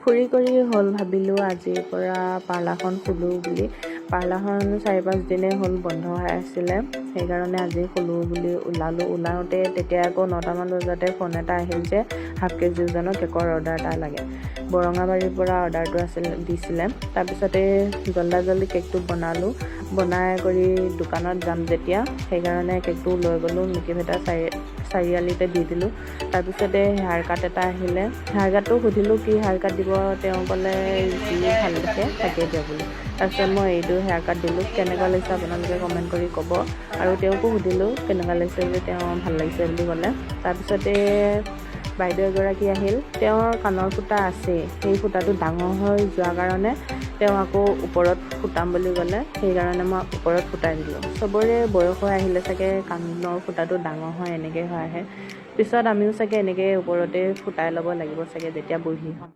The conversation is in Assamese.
ফুৰি কৰি হ'ল ভাবিলোঁ আজিৰ পৰা পাৰ্লাৰখন খোলোঁ বুলি। পাৰ্লাৰখন 4-5 দিনেই হ'ল বন্ধ হৈ আছিলে, সেইকাৰণে আজি খোলোঁ বুলি ওলাওঁতে তেতিয়া আকৌ 9টামান বজাতে ফোন এটা আহিল যে হাফ কেজি ওজনৰ কেকৰ অৰ্ডাৰ এটা লাগে। বৰঙাবাৰীৰ পৰা অৰ্ডাৰটো দিছিলে। তাৰপিছতে জল্দি কেকটো বনাই কৰি দোকানত যাম যেতিয়া, সেইকাৰণে কেকটো লৈ গ'লোঁ মিকিভেটা চাৰিআলিতে দি দিলোঁ। তাৰপিছতে হেয়াৰ কাট এটা আহিলে, হেয়াৰ কাটটো সুধিলোঁ কি হেয়াৰ কাট দিব, তেওঁ ক'লে যি ভাল দেখে তাকে দিয়া বুলি। তাৰপিছত মই এইটো হেয়াৰ কাট দিলোঁ, কেনেকুৱা লাগিছে আপোনালোকে কমেণ্ট কৰি ক'ব। আৰু তেওঁকো সুধিলোঁ কেনেকুৱা লাগিছে যে তেওঁ ভাল লাগিছে বুলি ক'লে। তাৰপিছতে বাইদেউ এগৰাকী আহিল, তেওঁৰ কাণৰ ফুটা আছেই, সেই ফুটাটো ডাঙৰ হৈ যোৱা কাৰণে তেওঁ আকৌ ওপৰত ফুটাম বুলি ক'লে, সেইকাৰণে মই ওপৰত ফুটাই দিলোঁ। চবৰে বয়স হৈ আহিলে চাগে কাণৰ ফুটাটো ডাঙৰ হয় এনেকৈ হৈ আহে, পিছত আমিও চাগে এনেকৈ ওপৰতে ফুটাই ল'ব লাগিব চাগে যেতিয়া বুঢ়ী হ'ম।